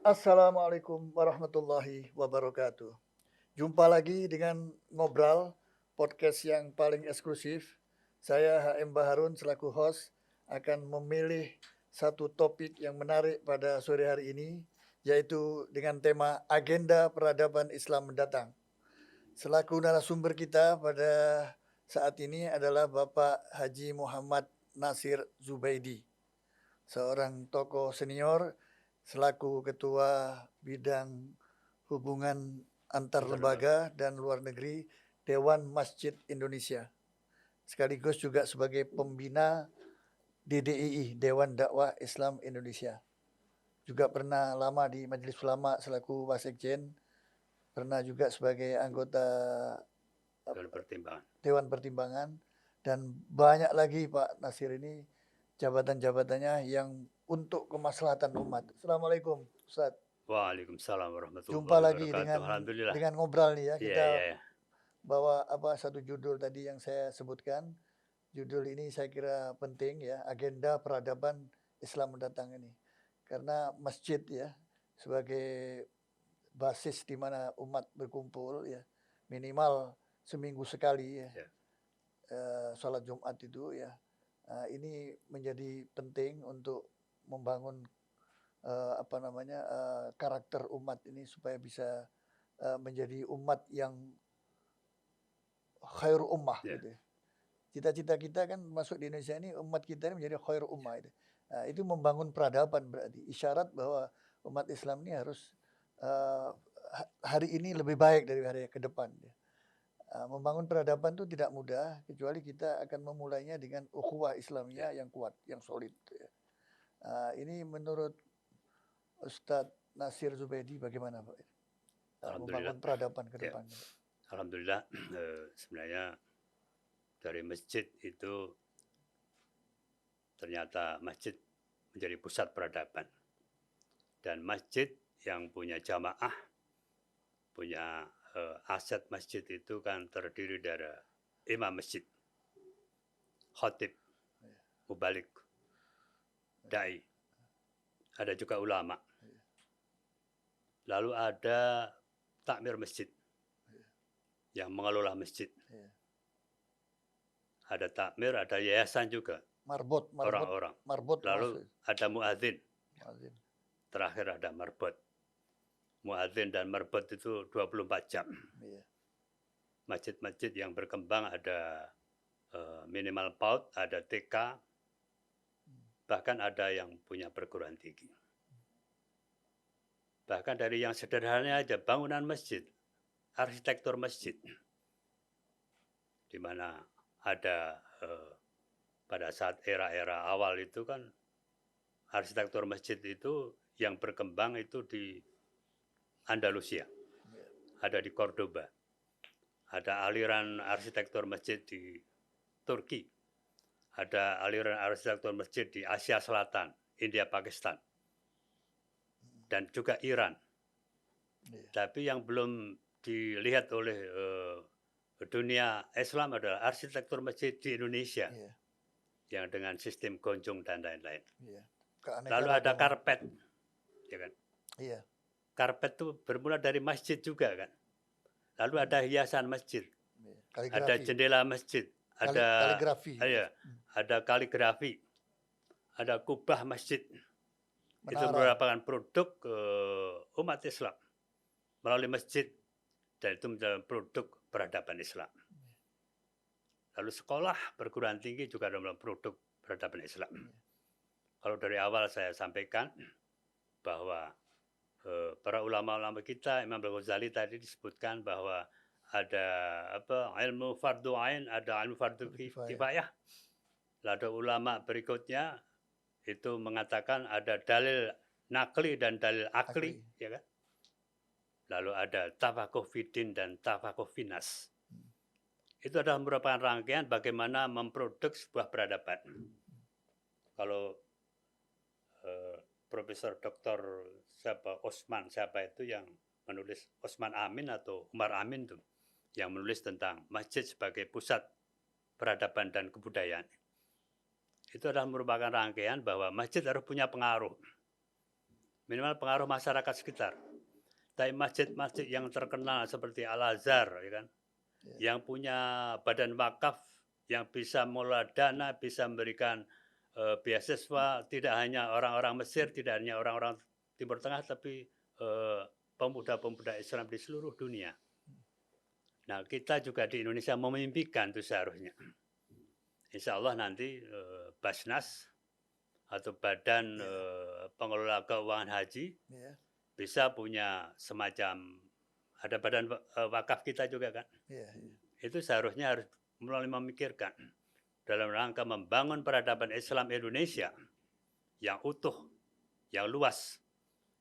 Assalamualaikum warahmatullahi wabarakatuh. Jumpa lagi dengan Ngobrol, podcast yang paling eksklusif. Saya HM Baharun selaku host akan memilih satu topik yang menarik pada sore hari ini, yaitu dengan tema agenda peradaban Islam mendatang. Selaku narasumber kita pada saat ini adalah Bapak Haji Muhammad Nasir Zubaidi, seorang tokoh senior selaku Ketua Bidang Hubungan Antar Lembaga dan Luar Negeri Dewan Masjid Indonesia, sekaligus juga sebagai pembina DDII, Dewan Dakwah Islam Indonesia. Juga pernah lama di Majelis Ulama selaku Wasekjen, pernah juga sebagai anggota Dewan Pertimbangan, dan banyak lagi Pak Nasir ini jabatan-jabatannya yang untuk kemaslahatan umat. Assalamualaikum Ustaz. Waalaikumsalam warahmatullahi Jumpa lagi wabarakatuh. dengan ngobrol nih ya. Kita Iya. bawa satu judul tadi yang saya sebutkan. Judul ini saya kira penting ya, agenda peradaban Islam mendatang ini. Karena masjid ya sebagai basis di mana umat berkumpul ya, minimal seminggu sekali ya. Sholat Jumat itu ya. Ini menjadi penting untuk membangun karakter umat ini supaya bisa menjadi umat yang khair ummah gitu. Cita-cita kita kan masuk di Indonesia ini, umat kita ini menjadi khair ummah itu. Itu membangun peradaban, berarti isyarat bahwa umat Islam ini harus hari ini lebih baik dari hari ke depan. Membangun peradaban itu tidak mudah, kecuali kita akan memulainya dengan ukhuwah Islamiyah yang kuat, yang solid. Ini menurut Ustadz Nasir Zubaidi bagaimana Pak? Membangun peradaban ke depan. Alhamdulillah, sebenarnya dari masjid itu ternyata masjid menjadi pusat peradaban. Dan masjid yang punya jamaah, punya aset masjid itu kan terdiri dari imam masjid, khatib, mubalik, dai, ada juga ulama. Lalu ada takmir masjid yang mengelola masjid. Ada takmir, ada yayasan juga. Marbot orang-orang. Lalu ada muadzin. Terakhir ada marbot. Muadzin dan marbot itu 24 jam. Masjid-masjid yang berkembang ada minimal PAUD, ada TK, bahkan ada yang punya perguruan tinggi. Bahkan dari yang sederhana aja, bangunan masjid, arsitektur masjid, di mana ada pada saat era-era awal itu kan arsitektur masjid itu yang berkembang itu di Andalusia, ada di Cordoba, ada aliran arsitektur masjid di Turki, ada aliran arsitektur masjid di Asia Selatan, India, Pakistan, dan juga Iran. Tapi yang belum dilihat oleh dunia Islam adalah arsitektur masjid di Indonesia, yang dengan sistem gonjong dan lain-lain. Lalu ada karpet, ya kan? Karpet itu bermula dari masjid juga kan. Lalu ada hiasan masjid, ada jendela masjid, ada kaligrafi, ada kubah masjid. Menara. Itu merupakan produk umat Islam melalui masjid, dan itu menjadi produk peradaban Islam. Lalu sekolah perguruan tinggi juga adalah produk peradaban Islam. Kalau dari awal saya sampaikan bahwa para ulama-ulama kita, Imam Al-Ghazali tadi disebutkan bahwa ada ilmu fardu ain, ada ilmu fardu kifayah. Lalu ada ulama berikutnya itu mengatakan ada dalil nakli dan dalil akli. Ya kan? Lalu ada tafakuh fidin dan tafakuh finas. Itu adalah merupakan rangkaian bagaimana memproduk sebuah peradaban. Kalau Profesor Dr. Osman itu yang menulis, Osman Amin atau Umar Amin tuh, yang menulis tentang masjid sebagai pusat peradaban dan kebudayaan. Itu adalah merupakan rangkaian bahwa masjid harus punya pengaruh. minimal pengaruh masyarakat sekitar. Tapi masjid-masjid yang terkenal seperti Al-Azhar, ya kan, yang punya badan wakaf, yang bisa mengelola dana, bisa memberikan beasiswa, tidak hanya orang-orang Mesir, tidak hanya orang-orang Timur Tengah, tapi pemuda-pemuda Islam di seluruh dunia. Nah, kita juga di Indonesia memimpikan itu seharusnya. Insya Allah nanti Basnas atau Badan Pengelola Keuangan Haji bisa punya semacam, ada badan wakaf kita juga kan. Itu seharusnya harus mulai memikirkan dalam rangka membangun peradaban Islam Indonesia yang utuh, yang luas,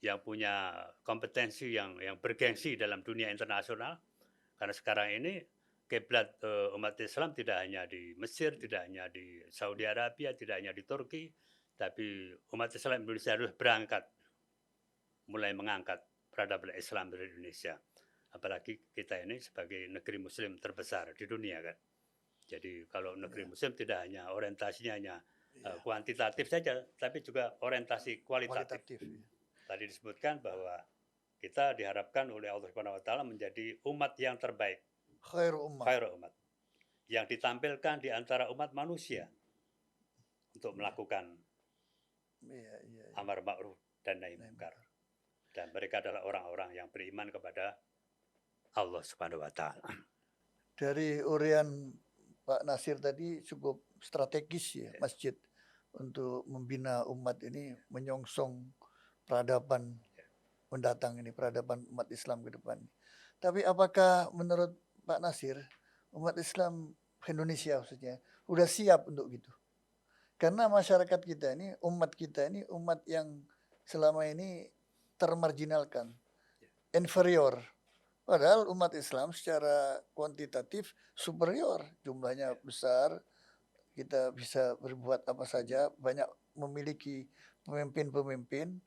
yang punya kompetensi yang bergengsi dalam dunia internasional. Karena sekarang ini kiblat umat Islam tidak hanya di Mesir, tidak hanya di Saudi Arabia, tidak hanya di Turki, tapi umat Islam Indonesia harus berangkat mulai mengangkat peradaban Islam dari Indonesia. Apalagi kita ini sebagai negeri muslim terbesar di dunia kan. Jadi kalau negeri muslim tidak hanya orientasinya hanya kuantitatif saja, tapi juga orientasi kualitatif. Tadi disebutkan bahwa kita diharapkan oleh Allah Subhanahu wa taala menjadi umat yang terbaik. Khairu umat. Yang ditampilkan di antara umat manusia untuk melakukan amar ma'ruf dan nahi munkar. Dan mereka adalah orang-orang yang beriman kepada Allah Subhanahu wa taala. Dari urian Pak Nasir tadi cukup strategis ya masjid untuk membina umat ini, menyongsong peradaban mendatang ini, peradaban umat Islam ke depan. Tapi apakah menurut Pak Nasir umat Islam Indonesia khususnya udah siap untuk gitu? Karena masyarakat kita ini, umat yang selama ini termarginalkan, inferior. Padahal umat Islam secara kuantitatif superior, jumlahnya besar, kita bisa berbuat apa saja, banyak memiliki pemimpin-pemimpin.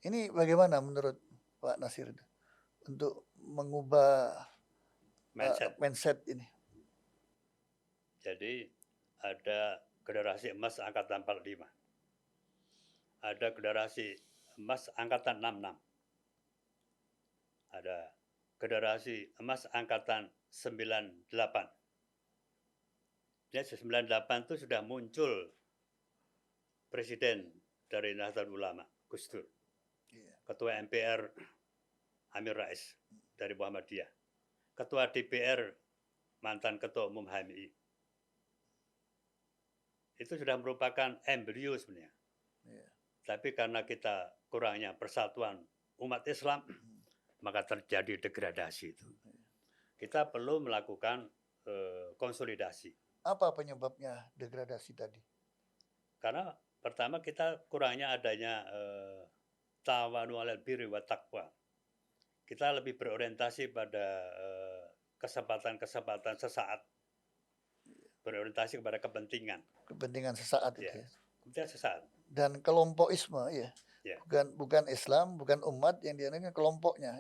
Ini bagaimana menurut Pak Nasir untuk mengubah mindset ini? Jadi ada generasi emas angkatan 45. Ada generasi emas angkatan 66. Ada generasi emas angkatan 98. Ya, 98 itu sudah muncul presiden dari Nahdlatul Ulama, Gus Dur. Ketua MPR Amin Rais dari Muhammadiyah. Ketua DPR mantan Ketua Umum HMI. Itu sudah merupakan embrio sebenarnya. Tapi karena kita kurangnya persatuan umat Islam, maka terjadi degradasi itu. Kita perlu melakukan konsolidasi. Apa penyebabnya degradasi tadi? Karena pertama kita kurangnya adanya ta'awanu 'alal birri wa taqwa. Kita lebih berorientasi pada kesempatan-kesempatan sesaat. Berorientasi kepada kepentingan. Kepentingan sesaat itu ya. Kepentingan sesaat. Dan kelompokisme ya. Bukan Islam, bukan umat, yang dianggap kelompoknya.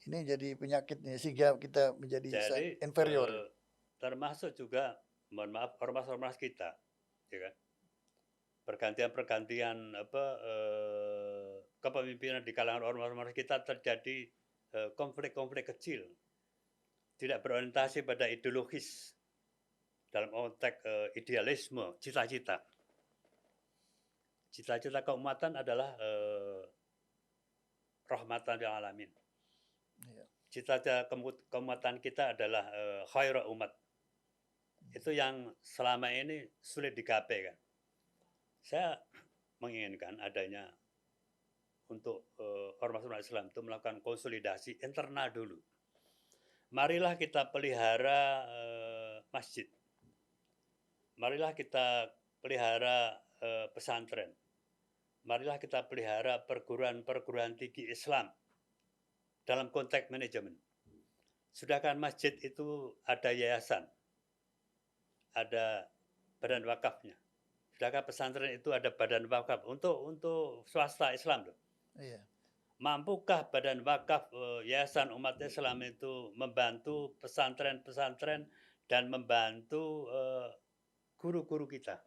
Ini jadi penyakitnya sehingga kita menjadi inferior. Termasuk juga, mohon maaf, ormas-ormas kita, ya kan? Pergantian kepemimpinan di kalangan ormas-ormas kita terjadi konflik-konflik kecil, tidak berorientasi pada ideologis dalam konteks idealisme, cita-cita. Cita-cita keumatan adalah rahmatan lil alamin. Cita-cita keumatan kita adalah khairu umat. Itu yang selama ini sulit digapai kan. Saya menginginkan adanya untuk ormas-ormas Islam itu melakukan konsolidasi internal dulu. Marilah kita pelihara masjid. Marilah kita pelihara pesantren. Marilah kita pelihara perguruan-perguruan tinggi Islam dalam konteks manajemen. Sudahkan masjid itu ada yayasan, ada badan wakafnya. Sudahkan pesantren itu ada badan wakaf untuk swasta Islam loh. Iya. Mampukah badan wakaf yayasan umat Islam itu membantu pesantren-pesantren dan membantu guru-guru kita?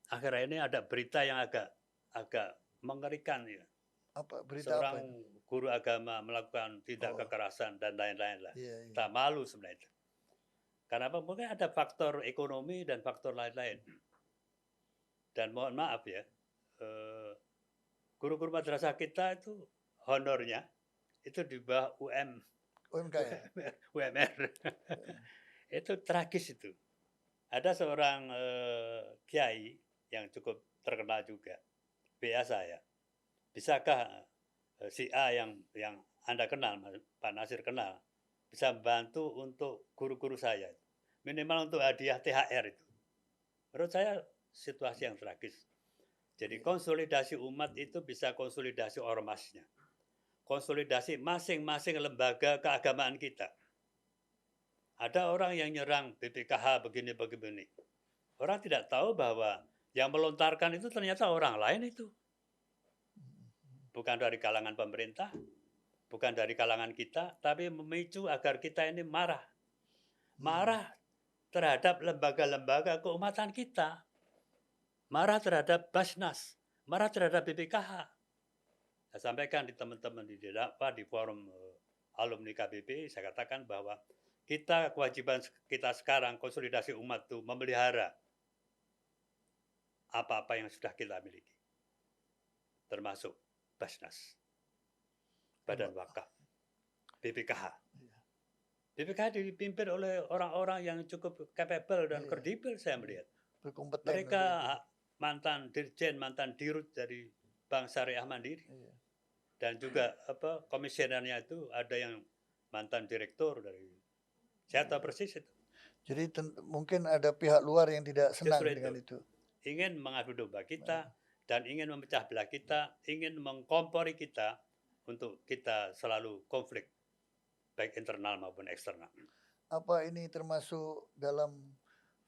Akhirnya ini ada berita yang agak mengerikan ya. Apa berita apa Seorang itu? guru agama melakukan tindak Oh, kekerasan dan lain-lain lah. iya iya. Tak malu sebenarnya itu. Karena apa? Mungkin ada faktor ekonomi dan faktor lain-lain. Dan mohon maaf ya, eh, guru-guru madrasah kita itu honornya itu di bawah UMKM. UMR. Heeh. Itu tragis itu. Ada seorang kiai yang cukup terkenal juga, BA saya. Bisakah si A yang Anda kenal, Pak Nasir kenal, bisa membantu untuk guru-guru saya, minimal untuk hadiah THR itu. Menurut saya situasi yang tragis. Jadi Iya. konsolidasi umat itu bisa konsolidasi ormasnya, konsolidasi masing-masing lembaga keagamaan kita. Ada orang yang nyerang BPKH begini-begini. Orang tidak tahu bahwa yang melontarkan itu ternyata orang lain itu. Bukan dari kalangan pemerintah, bukan dari kalangan kita, tapi memicu agar kita ini marah. Marah terhadap lembaga-lembaga keumatan kita. Marah terhadap Basnas, marah terhadap BPKH. Saya sampaikan di teman-teman di forum alumni KBB, saya katakan bahwa kita kewajiban kita sekarang konsolidasi umat itu memelihara apa-apa yang sudah kita miliki, termasuk Basnas, Badan Wakaf, BPKH. BPKH dipimpin oleh orang-orang yang cukup capable dan kredibel saya melihat. Berkompeten. Mereka mantan dirjen, mantan dirut dari Bank Syariah Mandiri. Iya. Dan juga komisionernya itu ada yang mantan direktur dari, saya tahu persis itu. Jadi mungkin ada pihak luar yang tidak senang Justru dengan itu. Ingin mengadu domba kita dan ingin memecah belah kita, ingin mengkompori kita untuk kita selalu konflik baik internal maupun eksternal. Apa ini termasuk dalam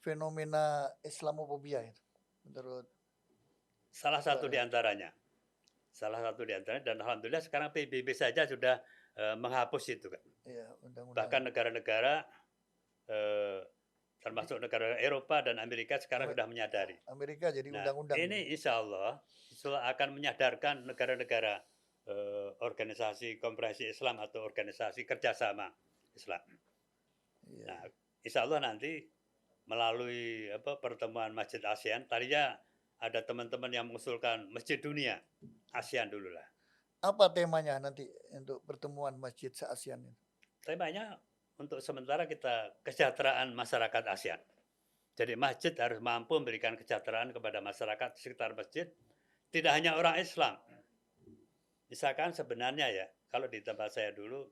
fenomena Islamofobia itu menurut Salah satu di antaranya. Salah satu di antaranya, dan alhamdulillah sekarang PBB saja sudah menghapus itu kan. Iya, undang-undang. Bahkan negara-negara termasuk negara Eropa dan Amerika sekarang sudah menyadari. Amerika jadi undang-undang. Ini insya Allah akan menyadarkan negara-negara organisasi konferensi Islam atau organisasi kerjasama Islam. Iya. Nah, insya Allah nanti melalui pertemuan Masjid ASEAN, tadinya ada teman-teman yang mengusulkan Masjid Dunia, ASEAN dulu lah. Apa temanya nanti untuk pertemuan Masjid se-ASEAN ini? Temanya untuk sementara kita kesejahteraan masyarakat ASEAN. Jadi masjid harus mampu memberikan kesejahteraan kepada masyarakat di sekitar masjid, tidak hanya orang Islam. Misalkan sebenarnya ya, kalau di tempat saya dulu,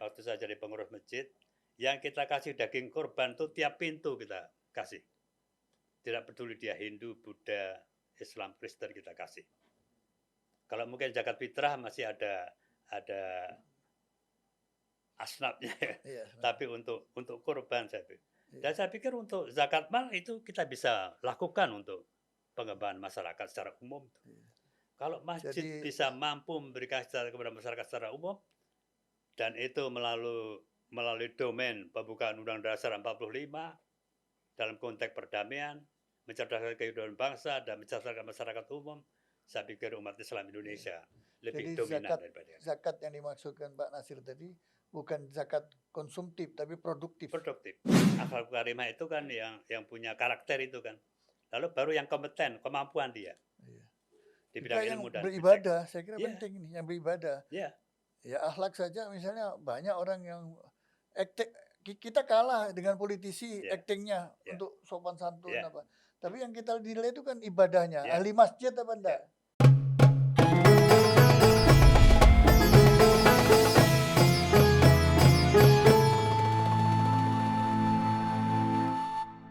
waktu saya jadi pengurus masjid, yang kita kasih daging kurban itu tiap pintu kita kasih. Tidak peduli dia Hindu, Buddha, Islam, Kristen kita kasih. Kalau mungkin zakat fitrah masih ada asnafnya, Iya. tapi untuk kurban saya pikir. Dan saya pikir untuk zakat mal itu kita bisa lakukan untuk pengembangan masyarakat secara umum. Kalau masjid bisa mampu memberikan kepada masyarakat secara umum, dan itu melalui domain pembukaan Undang-Undang Dasar 45 dalam konteks perdamaian, mencerdaskan kehidupan bangsa dan mencerdaskan masyarakat umum, saya pikir umat Islam Indonesia lebih dominan daripada zakat yang dimaksudkan Pak Nasir tadi bukan zakat konsumtif tapi produktif. Produktif. Akhlak karimah itu kan yang punya karakter itu kan. Lalu baru yang kompeten, kemampuan dia. Iya. Di bidang Kita ilmu dan beribadah, saya kira penting ini yang beribadah. Iya. Ya akhlak saja misalnya banyak orang yang kita kalah dengan politisi actingnya untuk sopan santun apa. Tapi yang kita nilai itu kan ibadahnya. Ahli masjid apa enggak?